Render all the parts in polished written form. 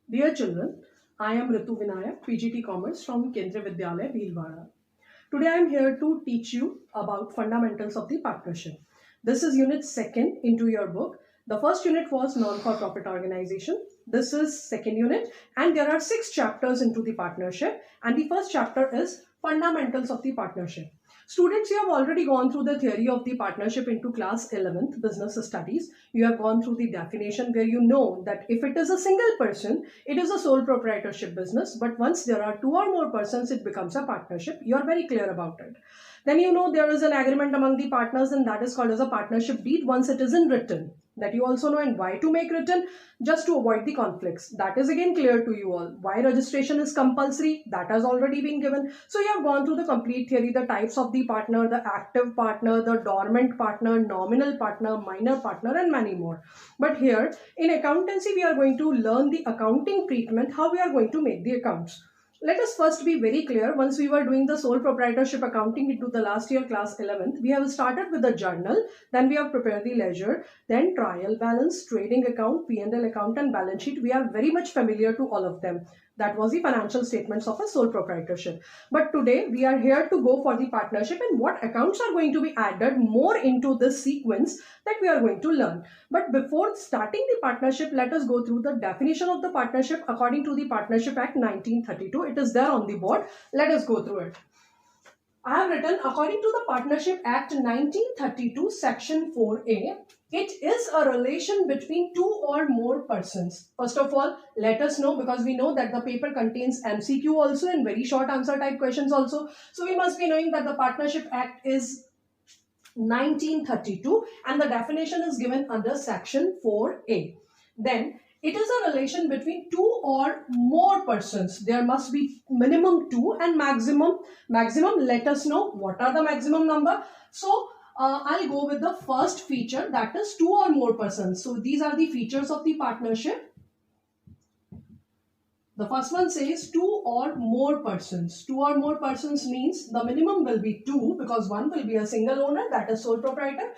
Dear children, I am Ritu Vinayak, PGT Commerce from Kendriya Vidyalaya, Bhilwara. Today I am here to teach you about fundamentals of the partnership. This is unit second into your book. The first unit was non-for-profit organization. This is second unit, and there are 6 chapters into the partnership, and the first chapter is fundamentals of the partnership. Students, you have already gone through the theory of the partnership into class 11th business studies. You have gone through the definition where you know that if it is a single person, it is a sole proprietorship business. But once there are 2 or more persons, it becomes a partnership. You are very clear about it. Then you know there is an agreement among the partners, and that is called as a partnership deed once it is in written. That you also know, and why to make written, just to avoid the conflicts. That is again clear to you all. Why registration is compulsory, that has already been given. So you have gone through the complete theory, the types of the partner, the active partner, the dormant partner, nominal partner, minor partner, and many more. But here in accountancy, we are going to learn the accounting treatment, how we are going to make the accounts. Let us first be very clear. Once we were doing the sole proprietorship accounting into the last year class 11th, we have started with the journal, then we have prepared the ledger, then trial balance, trading account, P&L account, and balance sheet. We are very much familiar to all of them. That was the financial statements of a sole proprietorship. But today we are here to go for the partnership, and what accounts are going to be added more into this sequence that we are going to learn. But before starting the partnership, let us go through the definition of the partnership according to the Partnership Act 1932. It is there on the board. Let us go through it. I have written, according to the Partnership Act 1932, Section 4A, it is a relation between 2 or more persons. First of all, let us know, because we know that the paper contains MCQ also and very short answer type questions also. So we must be knowing that the Partnership Act is 1932 and the definition is given under Section 4A. Then it is a relation between 2 or more persons. There must be minimum 2 and maximum. Let us know what are the maximum number. So I'll go with the first feature, that is 2 or more persons. So these are the features of the partnership. The first one says 2 or more persons. 2 or more persons means the minimum will be 2 because one will be a single owner, that is sole proprietor.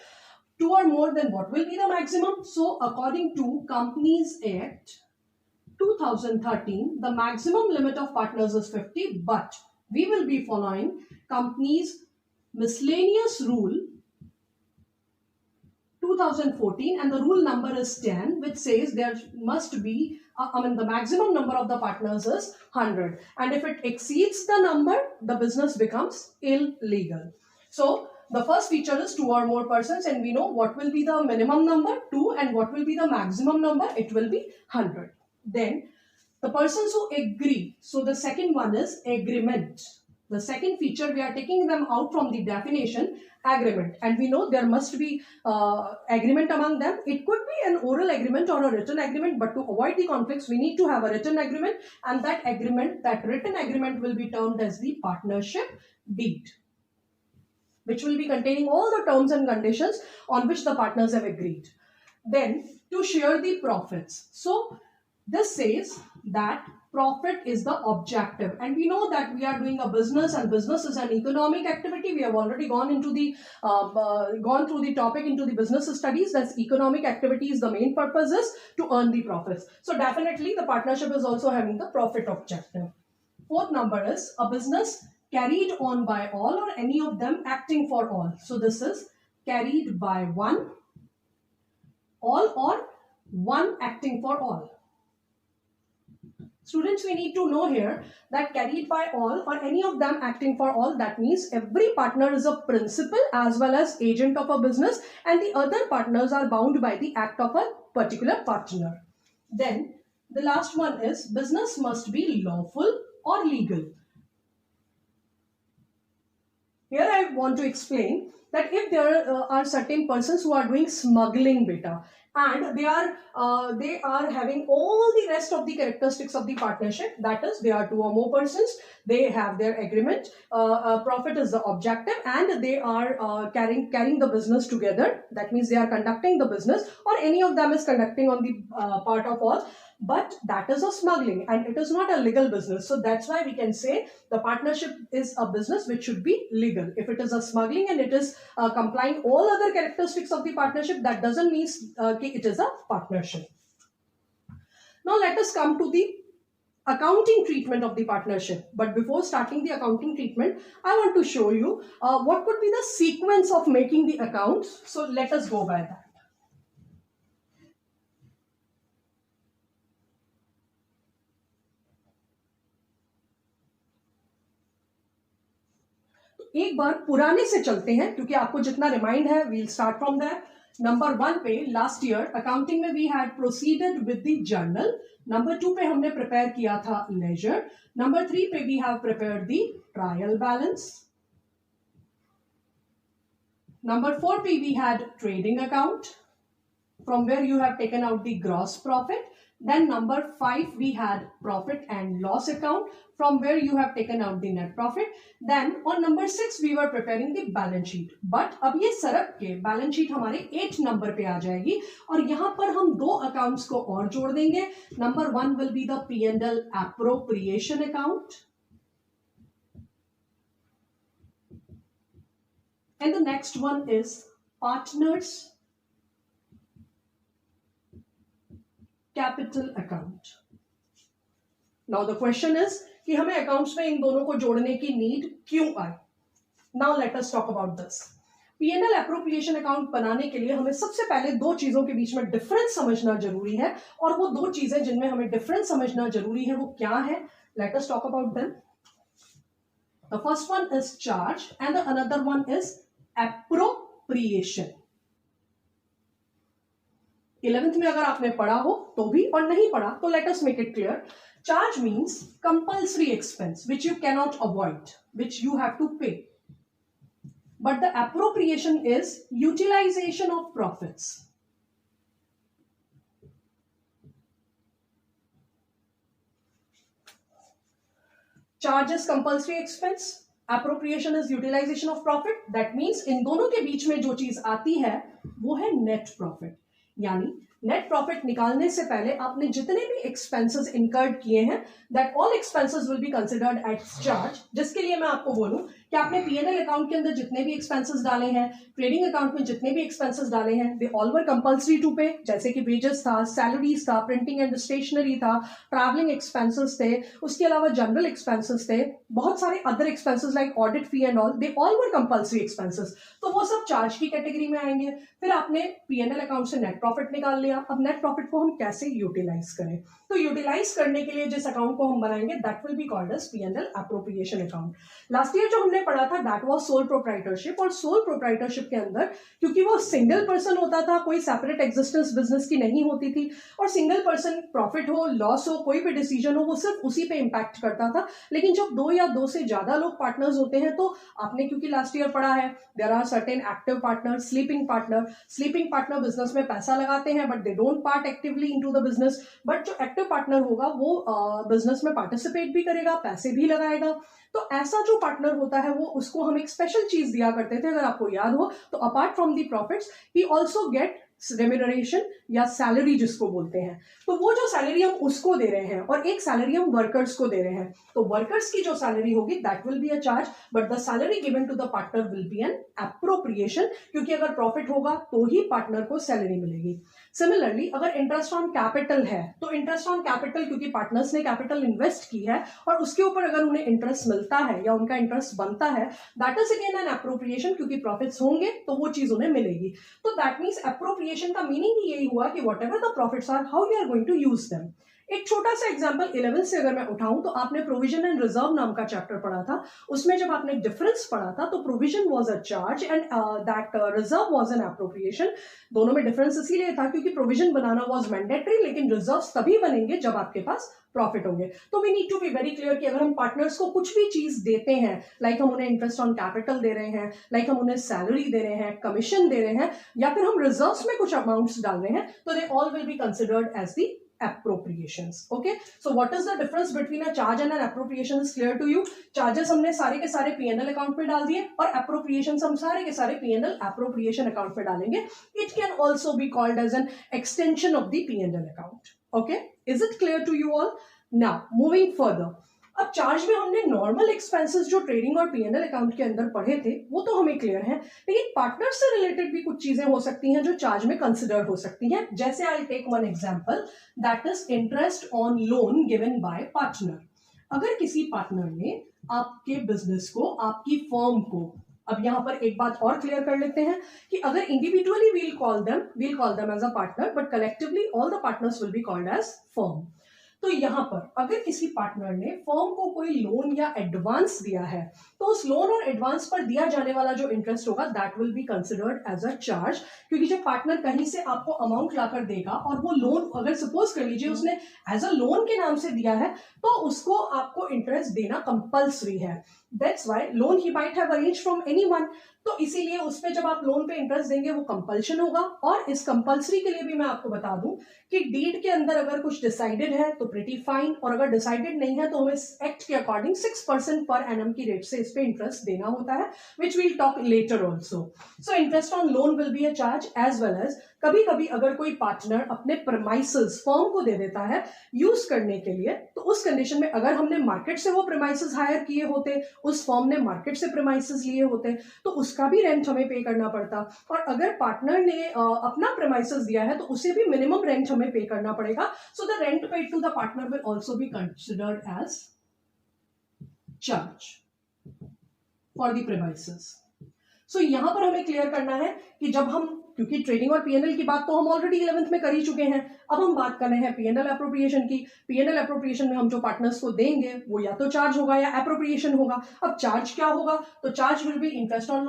2 or more, then what will be the maximum? So according to Companies Act 2013, the maximum limit of partners is 50, but we will be following Companies Miscellaneous Rule 2014, and the rule number is 10, which says there must be the maximum number of the partners is 100, and if it exceeds the number, the business becomes illegal. So the first feature is 2 or more persons, and we know what will be the minimum number, 2, and what will be the maximum number, it will be 100. Then the persons who agree. So the second one is agreement. The second feature, we are taking them out from the definition, agreement, and we know there must be agreement among them. It could be an oral agreement or a written agreement, but to avoid the conflicts, we need to have a written agreement, and that agreement, that written agreement, will be termed as the partnership deed, which will be containing all the terms and conditions on which the partners have agreed. Then to share the profits. So this says that profit is the objective, and we know that we are doing a business, and business is an economic activity. We have already gone into the gone through the topic into the business studies. That's economic activity is the main purpose is to earn the profits. So definitely the partnership is also having the profit objective. Fourth number is a business carried on by all or any of them acting for all. So this is carried by one, all, or one acting for all. Students, we need to know here that carried by all or any of them acting for all, that means every partner is a principal as well as agent of a business, and the other partners are bound by the act of a particular partner. Then the last one is business must be lawful or legal. Here I want to explain that if there are certain persons who are doing smuggling beta, and they are having all the rest of the characteristics of the partnership, that is they are 2 or more persons, they have their agreement, profit is the objective, and they are carrying the business together, that means they are conducting the business, or any of them is conducting on the part of all, but that is a smuggling and it is not a legal business. So that's why we can say the partnership is a business which should be legal. If it is a smuggling and it is complying all other characteristics of the partnership, that doesn't mean it is a partnership. Now let us come to the accounting treatment of the partnership. But before starting the accounting treatment, I want to show you what could be the sequence of making the accounts. So let us go by that. एक बार पुराने से चलते हैं, क्योंकि आपको जितना remind है, we'll start from that. Number 1 पे लास्ट ईयर अकाउंटिंग में we had proceeded with the journal. Number 2 पे हमने प्रिपेयर किया था लेजर. नंबर 3 पे we have prepared the trial balance. Number 4 पे we had trading account from where you have taken out the gross profit. Then number 5 we had profit and loss account from where you have taken out the net profit. Then on number 6 we were preparing the balance sheet. But अब ये सरक के balance sheet हमारे 8 number पे आ जाएगी और यहाँ पर हम 2 accounts को और जोड़ देंगे. Number 1 will be the P&L Appropriation account. And the next one is partners capital account. Now the question is कि हमें अकाउंट्स में इन दोनों को जोड़ने की नीड क्यों आई. Now let us talk about this. P&L appropriation account बनाने के लिए हमें सबसे पहले 2 चीजों के बीच में डिफरेंस समझना जरूरी है, और वो 2 चीजें जिनमें हमें डिफरेंस समझना जरूरी है वो क्या है. Late us talk about them. The first one is charge and the another one is appropriation. 11th में अगर आपने पढ़ा हो तो भी, और नहीं पढ़ा तो let us make it clear. Charge means compulsory expense which you cannot avoid, which you have to pay. But the appropriation is utilization of profits. Charge is compulsory expense, appropriation is utilization of profit. That means इन दोनों के बीच में जो चीज आती है वो है नेट प्रॉफिट. यानी नेट प्रॉफिट निकालने से पहले आपने जितने भी एक्सपेंसेस इनकर्ड किए हैं, that all expenses will be considered as charge. जिसके लिए मैं आपको बोलूं कि आपने P&L अकाउंट के अंदर जितने भी एक्सपेंसेस डाले हैं, ट्रेडिंग अकाउंट में जितने भी एक्सपेंसेस डाले हैं, they all were compulsory to pay. जैसे कि वेजेस था, सैलरीज था, प्रिंटिंग एंड स्टेशनरी था, ट्रैवलिंग एक्सपेंसेस थे, उसके अलावा जनरल एक्सपेंसेस थे, बहुत सारे other expenses like audit fee and all, they all were compulsory expenses. तो वो सब चार्ज की कैटेगरी में आएंगे. फिर आपने P&L अकाउंट से नेट प्रॉफिट निकाल लिया. अब नेट प्रॉफिट को हम कैसे यूटिलाइज करें, तो यूटिलाइज करने के लिए जिस अकाउंट को हम बनाएंगे that will be called as P&L appropriation account. Last year जो हमने पढ़ा था दैट वाज सोल प्रोप्राइटरशिप. और सोल प्रोप्राइटरशिप के अंदर क्योंकि वो सिंगल पर्सन होता था, कोई सेपरेट एग्जिस्टेंस बिजनेस की नहीं होती थी, और सिंगल पर्सन प्रॉफिट हो लॉस हो कोई भी डिसीजन हो वो सिर्फ उसी पे इंपैक्ट करता था. लेकिन जब 2 या 2 से ज्यादा लोग पार्टनर्स होते हैं, तो आपने क्योंकि लास्ट ईयर पढ़ा है there are certain active partner, sleeping partner. Sleeping partner business में पैसा लगाते हैं but they don't part actively into the business. But जो एक्टिव पार्टनर होगा वो बिजनेस में पार्टिसिपेट भी करेगा, पैसे भी लगाएगा. तो ऐसा जो पार्टनर होता है वो, उसको हम एक स्पेशल चीज दिया करते थे. अगर आपको याद हो तो apart from the profits he also get remuneration या सैलरी जिसको बोलते हैं. तो वो जो सैलरी हम उसको दे रहे हैं और एक सैलरी हम वर्कर्स को दे रहे हैं. तो वर्कर्स की जो सैलरी होगी that will be a charge, but the salary given to the partner will be an appropriation, क्योंकि अगर प्रॉफिट होगा तो ही पार्टनर को सैलरी मिलेगी. सिमिलरली अगर इंटरेस्ट ऑन कैपिटल है, तो इंटरेस्ट ऑन कैपिटल क्योंकि पार्टनर्स ने कैपिटल इन्वेस्ट की है और उसके ऊपर अगर उन्हें इंटरेस्ट मिलता है या उनका इंटरेस्ट बनता है, that is again an appropriation, क्योंकि प्रॉफिट्स होंगे तो वो चीज उन्हें मिलेगी. तो दैट मीन्स एप्रोप्रिएशन का मीनिंग ही यही हुआ कि whatever the profits are, how you are going to use them. एक छोटा सा एग्जांपल 11 से अगर मैं उठाऊं तो आपने प्रोविजन एंड रिजर्व नाम का चैप्टर पढ़ा था. उसमें जब आपने डिफरेंस पढ़ा था तो provision was a charge and that reserve was an appropriation. दोनों में डिफरेंस इसीलिए था क्योंकि प्रोविजन बनाना वाज मैंडेटरी, लेकिन रिजर्व्स तभी बनेंगे जब आपके पास प्रॉफिट होंगे. तो we need to be very clear कि अगर हम पार्टनर्स को कुछ भी चीज देते हैं, लाइक हम उन्हें इंटरेस्ट ऑन कैपिटल दे रहे हैं, लाइक हम उन्हें सैलरी दे रहे हैं, कमीशन दे रहे हैं, या फिर हम रिजर्व्स में कुछ अमाउंट्स डाल रहे हैं, तो they all will be considered as the appropriations. Okay, so what is the difference between a charge and an appropriation is clear to you. Charges हमने सारे के सारे P&L अकाउंट पे डाल दिए और appropriations हम सारे के सारे P&L appropriation अकाउंट पे डालेंगे. It can also be called as an extension of the P&L account. Okay, is it clear to you all? Now moving further, अब चार्ज में हमने नॉर्मल एक्सपेंसेस जो ट्रेडिंग और पीएनएल अकाउंट के अंदर पढ़े थे वो तो हमें क्लियर है, लेकिन पार्टनर से रिलेटेड भी कुछ चीजें हो सकती हैं जो चार्ज में कंसिडर हो सकती हैं। जैसे I take one example, that is interest on loan given by partner. अगर किसी पार्टनर ने आपके बिजनेस को, आपकी फर्म को, अब यहां पर एक बात और क्लियर कर लेते हैं कि अगर individually we'll call them as a partner, but collectively all the partners will be called as firm. तो यहां पर अगर किसी पार्टनर ने फर्म को कोई लोन या एडवांस दिया है, तो उस लोन और एडवांस पर दिया जाने वाला जो इंटरेस्ट होगा that will be considered as a charge. क्योंकि जब पार्टनर कहीं से आपको अमाउंट लाकर देगा और वो लोन अगर सपोज कर लीजिए उसने एज अ लोन के नाम से दिया है, तो उसको आपको इंटरेस्ट देना कंपल्सरी है। That's why loan he might have arranged from anyone, तो इसीलिए उस पे जब आप लोन पे इंटरेस्ट देंगे वो कंपल्शन होगा। और इस कंपल्सरी के लिए भी मैं आपको बता दूं कि डीड के अंदर अगर कुछ डिसाइडेड है तो प्रिटी फाइन, और अगर डिसाइडेड नहीं है तो हमें एक्ट के अकॉर्डिंग 6% पर एनम की रेट से इस पे इंटरेस्ट देना होता है, which will talk later also. So interest on loan will be a charge, as well as कभी कभी अगर कोई पार्टनर अपने प्रेमाइसेस फर्म को दे देता है यूज करने के लिए, तो उस कंडीशन में अगर हमने मार्केट से वो प्रेमाइसेस हायर किए होते, उस फर्म ने मार्केट से प्रेमाइसेस लिए होते, तो उसका भी रेंट हमें पे करना पड़ता। और अगर पार्टनर ने अपना प्रेमाइसेस दिया है तो उसे भी मिनिमम रेंट हमें पे करना पड़ेगा। So the rent paid to the partner will also be considered as charge for the premises. So यहां पर हमें क्लियर करना है कि जब हम, क्योंकि ट्रेडिंग और पीएनएल की बात तो हम ऑलरेडी 11th में कर ही चुके हैं, अब हम बात कर रहे हैं पीएनएल अप्रोप्रिएशन की। पीएनएल अप्रोप्रिएशन में हम जो पार्टनर्स को देंगे वो या तो चार्ज होगा या अप्रोप्रिएशन होगा। अब चार्ज क्या होगा, तो charge will be interest on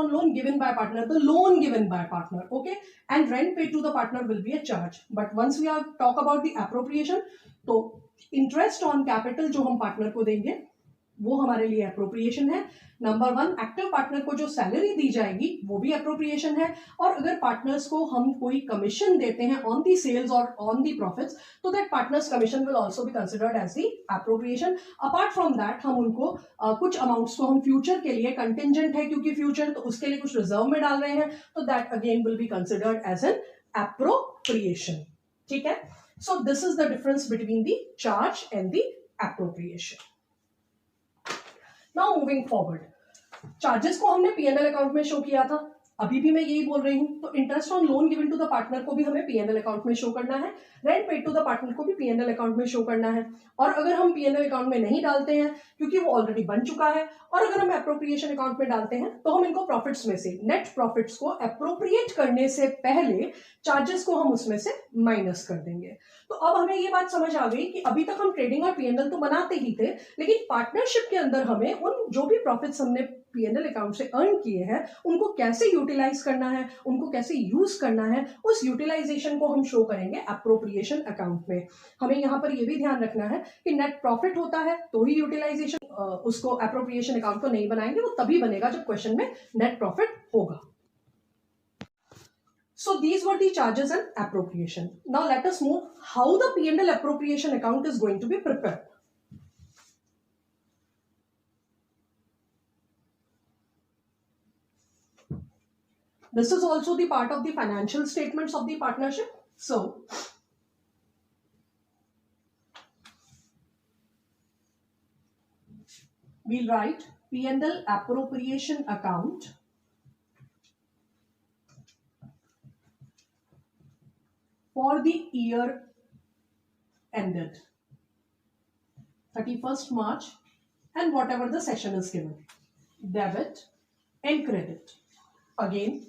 loan given by partner, the loan given by partner, okay, and rent paid to the partner will be a charge. But once we are talk about the appropriation, तो interest on capital जो हम partner को देंगे वो हमारे लिए appropriation है। Number one, active partner को जो सैलरी दी जाएगी वो भी अप्रोप्रिएशन है। और अगर पार्टनर्स को हम कोई कमीशन देते हैं ऑन दी सेल्स और ऑन दी प्रॉफिट्स, तो that partners commission will also be considered as the appropriation. Apart from that हम उनको कुछ अमाउंट्स को हम फ्यूचर के लिए, कंटिजेंट है क्योंकि फ्यूचर, तो उसके लिए कुछ रिजर्व में डाल रहे हैं, तो that again will be considered as an appropriation. ठीक है, so this is the difference between the charge and the appropriation. Now moving forward, charges को हमने पीएनएल अकाउंट में शो किया था, अभी भी मैं यही बोल रही हूं, तो interest on loan given to the partner को भी हमें पीएनएल अकाउंट में शो करना है, rent paid to the partner को भी पीएनएल अकाउंट में शो करना है। और अगर हम पीएनएल अकाउंट में नहीं डालते हैं क्योंकि वो ऑलरेडी बन चुका है, और अगर हम अप्रोप्रिएशन अकाउंट में डालते हैं तो हम इनको प्रॉफिट्स में से, नेट प्रॉफिट्स को अप्रोप्रिएट करने से पहले चार्जेस को हम उसमें से माइनस कर देंगे। तो अब हमें ये बात समझ आ गई कि अभी तक हम ट्रेडिंग और पीएनएल तो बनाते ही थे, लेकिन पार्टनरशिप के अंदर हमें उन जो भी प्रॉफिट्स हमने पीएनएल अकाउंट से अर्न किए हैं उनको कैसे यूटिलाइज करना है, उनको कैसे यूज करना है, उस यूटिलाइजेशन को हम शो करेंगे अप्रोप्रिएशन अकाउंट में। हमें यहां पर यह भी ध्यान रखना है कि नेट प्रॉफिट होता है तो ही यूटिलाइजेशन, उसको अप्रोप्रिएशन अकाउंट को नहीं बनाएंगे, वो तभी बनेगा जब क्वेश्चन में नेट प्रॉफिट होगा। So these were the charges and appropriation. Now let us move how the P&L appropriation account is going to be prepared. This is also the part of the financial statements of the partnership. So we'll write P&L appropriation account for the year ended 31st March and whatever the session is given, debit and credit. Again,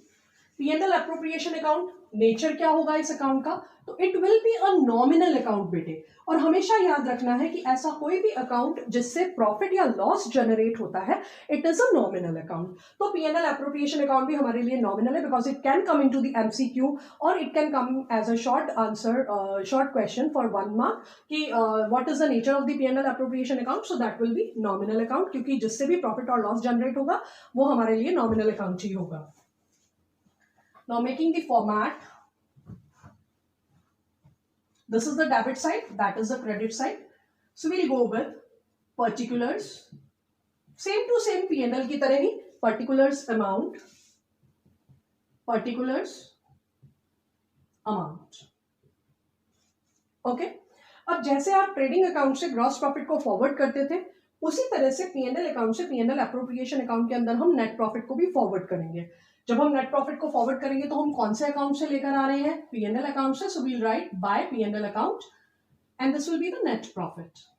P&L appropriation account, nature क्या होगा इस account का, तो it will be a nominal account बेटे। और हमेशा याद रखना है कि ऐसा कोई भी अकाउंट जिससे प्रॉफिट या लॉस जनरेट होता है, it is a nominal account. तो पीएनएल एप्रोप्रिएशन अकाउंट भी हमारे लिए नॉमिनल है, because it can come into the MCQ और it can come as a short answer, short question for 1 mark कि what is the nature of the PNL appropriation account. So that will be nominal account, क्योंकि जिससे भी profit और loss generate होगा वो हमारे लिए नॉमिनल अकाउंट ही होगा। Now making the format, this is the debit side, that is the credit side. So we'll go with particulars, same to same P&L की तरह ही, particulars amount, particulars amount. Okay. अब जैसे आप ट्रेडिंग अकाउंट से gross profit को forward करते थे, उसी तरह से P&L अकाउंट से P&L एप्रोप्रिएशन अकाउंट के अंदर हम नेट प्रॉफिट को भी फॉरवर्ड करेंगे। जब हम नेट प्रॉफिट को फॉरवर्ड करेंगे तो हम कौन से अकाउंट से लेकर आ रहे हैं? P&L अकाउंट से। So we'll write by P&L account and this will be the net profit.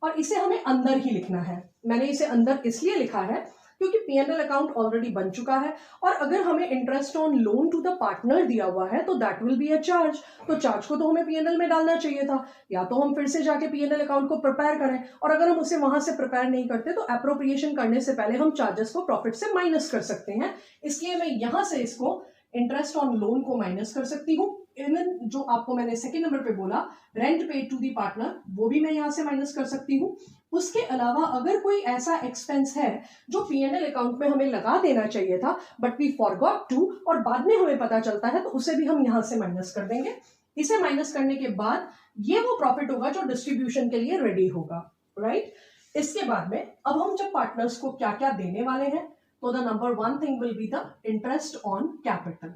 और इसे हमें अंदर ही लिखना है। मैंने इसे अंदर इसलिए लिखा है क्योंकि P&L अकाउंट ऑलरेडी बन चुका है, और अगर हमें interest on loan to the partner दिया हुआ है तो that will be a charge. तो चार्ज को तो हमें P&L में डालना चाहिए था, या तो हम फिर से जाके P&L अकाउंट को प्रिपेयर करें, और अगर हम उसे वहां से प्रिपेयर नहीं करते तो एप्रोप्रिएशन करने से पहले हम चार्जेस को प्रॉफिट से माइनस कर सकते हैं। इसलिए मैं यहां से इसको इंटरेस्ट ऑन लोन को माइनस कर सकती हूँ। इवन जो आपको मैंने सेकेंड नंबर पे बोला rent paid to the partner, वो भी मैं यहाँ से माइनस कर सकती हूँ। उसके अलावा अगर कोई ऐसा एक्सपेंस है जो P&L अकाउंट में हमें लगा देना चाहिए था बट वी फॉरगॉट टू, और बाद में हमें पता चलता है, तो उसे भी हम यहाँ से माइनस कर देंगे। इसे माइनस करने के बाद ये वो प्रॉफिट होगा जो डिस्ट्रीब्यूशन के लिए रेडी होगा, राइट। इसके बाद में अब हम जब पार्टनर्स को क्या क्या देने वाले हैं, तो the number one thing will be the interest on capital.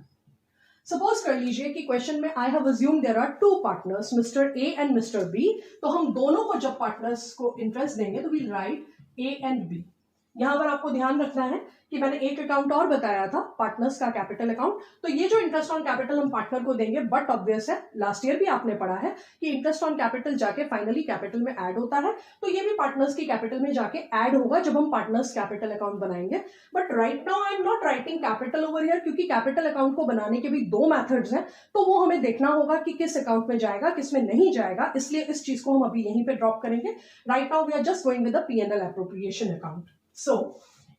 Suppose कर लीजिए कि क्वेश्चन में I have assume there are two partners, mister A and mister B. तो हम दोनों को जब पार्टनर्स को इंटरेस्ट देंगे तो we'll write A and B. यहां पर आपको ध्यान रखना है कि मैंने एक अकाउंट और बताया था, पार्टनर्स का कैपिटल अकाउंट। तो ये जो इंटरेस्ट ऑन कैपिटल हम पार्टनर को देंगे, बट ऑब्वियस है, लास्ट ईयर भी आपने पढ़ा है कि इंटरेस्ट ऑन कैपिटल जाके फाइनली कैपिटल में ऐड होता है, तो ये भी पार्टनर्स की कैपिटल में जाके ऐड होगा जब हम पार्टनर्स कैपिटल अकाउंट बनाएंगे। But right now I am not writing capital over here, क्योंकि कैपिटल अकाउंट को बनाने के भी दो मेथड्स हैं, तो वो हमें देखना होगा कि किस अकाउंट में जाएगा, किस में नहीं जाएगा, इसलिए इस चीज को हम अभी यहीं पे ड्रॉप करेंगे। Right now we are just going with the P&L appropriation account. So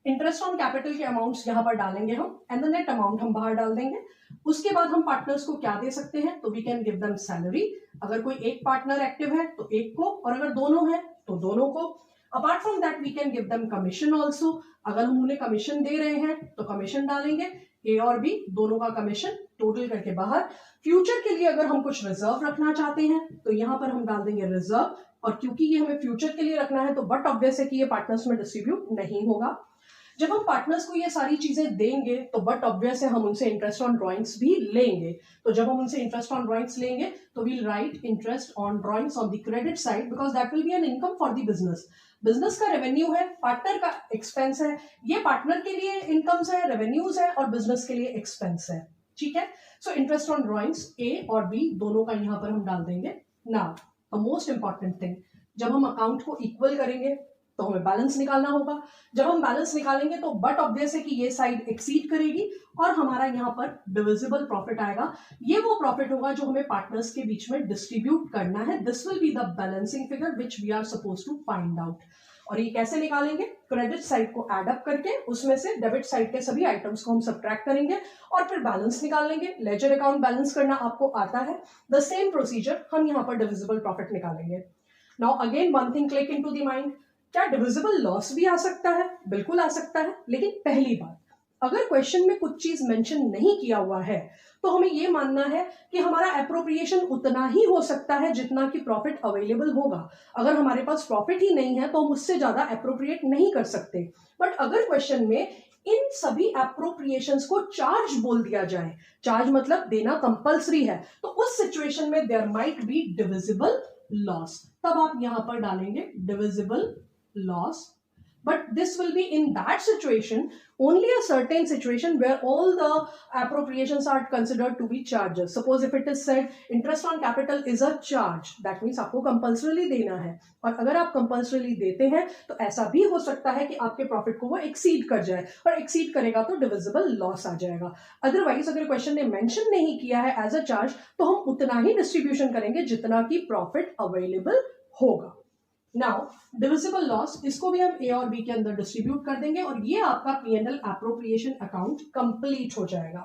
interest on capital के अमाउंट्स यहां पर डालेंगे हम, एंड द नेट अमाउंट हम बाहर डाल देंगे। उसके बाद हम पार्टनर्स को क्या दे सकते हैं, तो we can give them salary. अगर कोई एक पार्टनर एक्टिव है तो एक को, और अगर दोनों है तो दोनों को। Apart from that we can give them commission also. अगर हम उन्हें कमीशन दे रहे हैं तो कमीशन डालेंगे, ए और बी दोनों का कमीशन टोटल करके बाहर। फ्यूचर के लिए अगर हम कुछ रिजर्व रखना चाहते हैं तो यहां पर हम डाल देंगे रिजर्व, और क्योंकि ये हमें फ्यूचर के लिए रखना है तो बट ऑब्वियस है कि ये पार्टनर्स में डिस्ट्रीब्यूट नहीं होगा। जब हम पार्टनर्स को ये सारी चीजें देंगे तो बट ऑब्वियस है हम उनसे इंटरेस्ट ऑन ड्राइंग्स भी लेंगे। तो जब हम उनसे इंटरेस्ट ऑन ड्राइंग्स लेंगे तो we'll write interest on drawings on the credit side, because that will be an income for the business. Business का रेवेन्यू है, पार्टनर का एक्सपेंस है, ये पार्टनर के लिए इनकम्स है, रेवेन्यूज है, और बिजनेस के लिए एक्सपेंस है, ठीक है। सो इंटरेस्ट ऑन ड्राइंग्स ए और बी दोनों का यहां पर हम डाल देंगे। Now the most important thing, जब हम अकाउंट को इक्वल करेंगे तो हमें बैलेंस निकालना होगा। जब हम बैलेंस निकालेंगे तो बट ऑब्वियस है कि ये साइड एक्सीड करेगी और हमारा यहाँ पर डिविजिबल प्रॉफिट आएगा। ये वो प्रॉफिट होगा जो हमें पार्टनर्स के बीच में डिस्ट्रीब्यूट करना है। This will be the balancing figure which we are suppose to find out. और ये कैसे निकालेंगे? क्रेडिट साइड को एड अप करके उसमें से डेबिट साइड के सभी आइटम्स को हम सब्ट्रैक्ट करेंगे और फिर बैलेंस निकाल लेंगे। लेजर अकाउंट बैलेंस करना आपको आता है, द सेम प्रोसीजर हम यहाँ पर डिविजिबल प्रॉफिट निकालेंगे। Now again one thing click into the mind, क्या डिविजिबल लॉस भी आ सकता है? बिल्कुल आ सकता है, लेकिन पहली बात, अगर क्वेश्चन में कुछ चीज मेंशन नहीं किया हुआ है तो हमें यह मानना है कि हमारा एप्रोप्रिएशन उतना ही हो सकता है जितना कि प्रॉफिट अवेलेबल होगा। अगर हमारे पास प्रॉफिट ही नहीं है तो हम उससे ज्यादा एप्रोप्रिएट नहीं कर सकते। बट अगर क्वेश्चन में इन सभी एप्रोप्रिएशंस को चार्ज बोल दिया जाए, चार्ज मतलब देना कंपल्सरी है, तो उस सिचुएशन में there might be divisible loss. तब आप यहां पर डालेंगे divisible loss, but this will be in that situation, only a certain situation where all the appropriations are considered to be charges. Suppose if it is said interest on capital is a charge, that means आपको compulsorily देना है, और अगर आप compulsorily देते हैं तो ऐसा भी हो सकता है कि आपके प्रॉफिट को वो exceed कर जाए, और exceed करेगा तो divisible loss आ जाएगा। अदरवाइज अगर क्वेश्चन ने मेंशन नहीं किया है एज अ चार्ज तो हम उतना ही डिस्ट्रीब्यूशन करेंगे जितना कि प्रॉफिट अवेलेबल होगा। नाउ डिविजिबल लॉस, इसको भी हम ए और बी के अंदर डिस्ट्रीब्यूट कर देंगे और ये आपका P&L एप्रोप्रिएशन अकाउंट कंप्लीट हो जाएगा।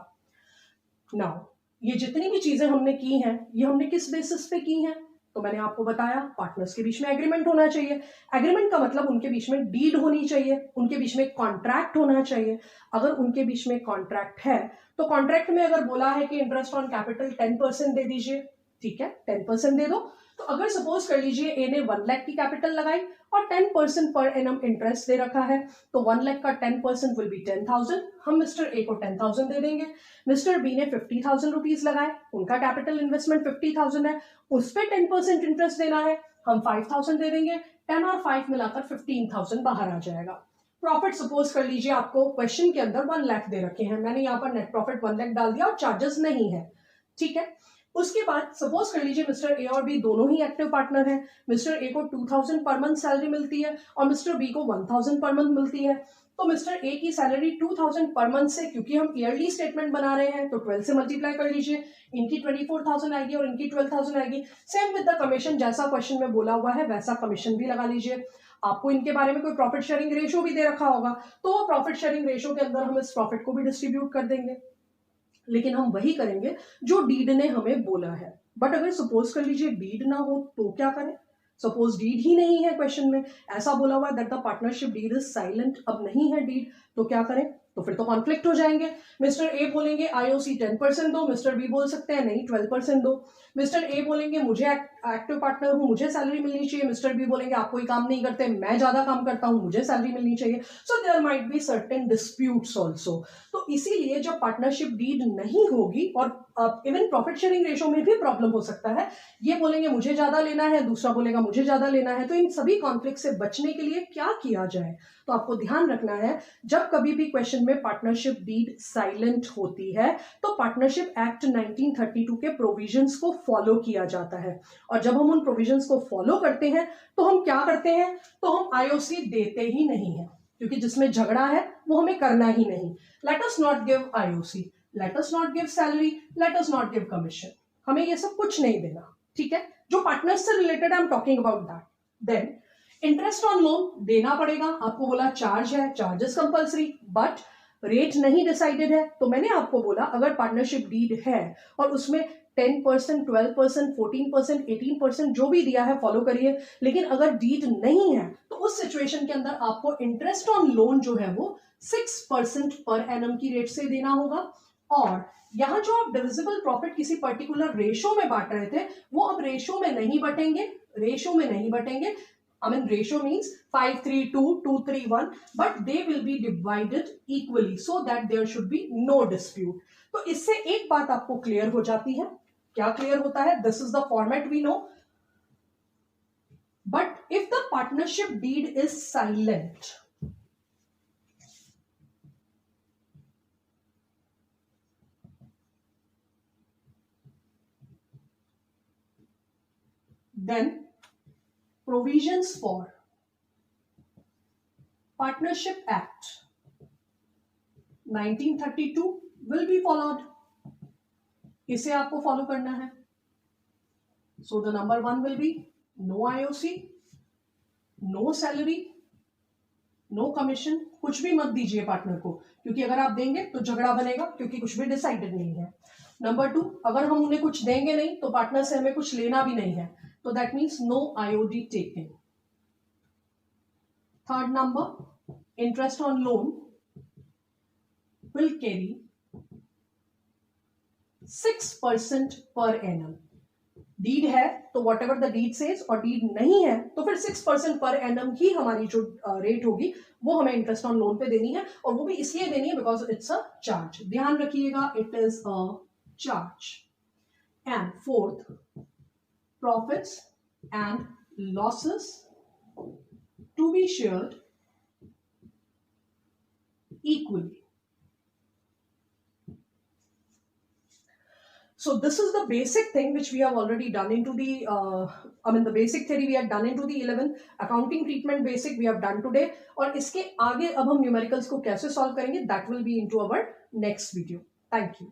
नाउ ये जितनी भी चीजें हमने की हैं ये हमने किस बेसिस पे की हैं? तो मैंने आपको बताया पार्टनर्स के बीच में एग्रीमेंट होना चाहिए। एग्रीमेंट का मतलब उनके बीच में डीड होनी चाहिए, उनके बीच में कॉन्ट्रैक्ट होना चाहिए। अगर उनके बीच में कॉन्ट्रैक्ट है तो कॉन्ट्रैक्ट में अगर बोला है कि इंटरेस्ट ऑन कैपिटल 10% दे दीजिए ठीक है, 10% दे दो। तो अगर सपोज कर लीजिए ए ने 1 लाख की कैपिटल लगाई और 10% पर एनम इंटरेस्ट दे रखा है, तो 1 लाख का 10% विल बी 10,000। हम मिस्टर ए को 10,000 दे देंगे। मिस्टर बी ने 50,000 रुपीज लगाए, उनका कैपिटल इन्वेस्टमेंट 50,000 है, उस पर 10% इंटरेस्ट देना है, हम 5,000 दे देंगे। 10 और 5 मिलाकर 15,000 बाहर आ जाएगा। प्रॉफिट सपोज कर लीजिए आपको क्वेश्चन के अंदर 1 लाख दे रखे हैं, मैंने यहाँ पर नेट प्रॉफिट 1 लाख डाल दिया और चार्जेस नहीं है, ठीक है। उसके बाद सपोज कर लीजिए मिस्टर ए और बी दोनों ही एक्टिव पार्टनर हैं। मिस्टर ए को 2,000 पर मंथ सैलरी मिलती है और मिस्टर बी को 1,000 पर मंथ मिलती है। तो मिस्टर ए की सैलरी 2,000 पर मंथ से, क्योंकि हम ईयरली स्टेटमेंट बना रहे हैं, तो 12 से मल्टीप्लाई कर लीजिए, इनकी 24,000 आएगी और इनकी 12,000 आएगी। सेम विद द कमीशन, जैसा क्वेश्चन में बोला हुआ है वैसा कमीशन भी लगा लीजिए। आपको इनके बारे में कोई प्रॉफिट शेयरिंग रेशो भी दे रखा होगा, तो प्रॉफिट शेयरिंग रेशो के अंदर हम इस प्रॉफिट को भी डिस्ट्रीब्यूट कर देंगे, लेकिन हम वही करेंगे जो डीड ने हमें बोला है। बट अगर सपोज कर लीजिए डीड ना हो तो क्या करें? सपोज डीड ही नहीं है, क्वेश्चन में ऐसा बोला हुआ है that the partnership deed is silent, अब नहीं है डीड, तो क्या करें? तो फिर तो कॉन्फ्लिक्ट हो जाएंगे। मिस्टर ए बोलेंगे आईओसी 10% दो, मिस्टर बी बोल सकते हैं नहीं 12% दो। मिस्टर ए बोलेंगे मुझे एक्टिव पार्टनर हूं, मुझे सैलरी मिलनी चाहिए, मिस्टर बी बोलेंगे आप कोई काम नहीं करते, मैं ज्यादा काम करता हूं, मुझे सैलरी मिलनी चाहिए। So there might be certain disputes also. तो इसीलिए जब पार्टनरशिप डीड नहीं होगी, और इवन प्रॉफिट शेयरिंग रेशो में भी प्रॉब्लम हो सकता है, ये बोलेंगे मुझे ज्यादा लेना है, दूसरा बोलेगा मुझे ज्यादा लेना है, तो इन सभी कॉन्फ्लिक्ट से बचने के लिए क्या किया जाए? तो आपको ध्यान रखना है, जब कभी भी क्वेश्चन में पार्टनरशिप डीड साइलेंट होती है तो पार्टनरशिप एक्ट 1932 के प्रोविजंस को फॉलो किया जाता है। और जब हम उन प्रोविजंस को फॉलो करते हैं तो हम क्या करते हैं? तो हम आईओसी देते ही नहीं है, क्योंकि जिसमें झगड़ा है वो हमें करना ही नहीं। Let us not give IOC, let us not give salary, let us not give commission, हमें ये सब कुछ नहीं देना, ठीक है। जो पार्टनर्स से related I am talking about that. Then interest on loan देना पड़ेगा, आपको बोला चार्ज है, चार्जेस कंपलसरी, बट रेट नहीं डिसाइडेड है। तो मैंने आपको बोला अगर पार्टनरशिप डीड है और उसमें 10%, 12%, 14%, 18% जो भी दिया है फॉलो करिए, लेकिन अगर डीड नहीं है तो उस सिचुएशन के अंदर आपको इंटरेस्ट ऑन लोन जो है वो 6% पर एनम की रेट से देना होगा। और यहां जो आप डिविजिबल प्रॉफिट किसी पर्टिकुलर रेशो में बांट रहे थे, वो अब रेशो में नहीं बटेंगे, रेशो में नहीं बटेंगे। I mean ratio means 5:3:2, 2:3:1, but they will be divided equally so that there should be no dispute. तो इससे एक बात आपको क्लियर हो जाती है। क्या क्लियर होता है? This is the format we know. But if the partnership deed is silent, then provisions for Partnership Act 1932 will be followed. इसे आपको फॉलो करना है। So the number 1 will be no IOC, no salary, no commission, कुछ भी मत दीजिए partner को, क्योंकि अगर आप देंगे तो झगड़ा बनेगा, क्योंकि कुछ भी डिसाइडेड नहीं है। नंबर 2, अगर हम उन्हें कुछ देंगे नहीं तो पार्टनर से हमें कुछ लेना भी नहीं है, तो that means no IOD taken. Third number, interest on loan will carry 6% per annum. Deed है तो whatever the deed says, और डीड नहीं है तो फिर 6% पर एनम ही हमारी जो रेट होगी वो हमें इंटरेस्ट ऑन लोन पे देनी है, और वो भी इसलिए देनी है बिकॉज इट्स अ चार्ज। ध्यान रखिएगा, it is a charge. And fourth, profits and losses to be shared equally. So this is the basic thing which we have already done into the, the basic theory we have done into the 11, accounting treatment basic we have done today. और इसके आगे अब हम numericals को कैसे solve करेंगे, that will be into our next video. Thank you.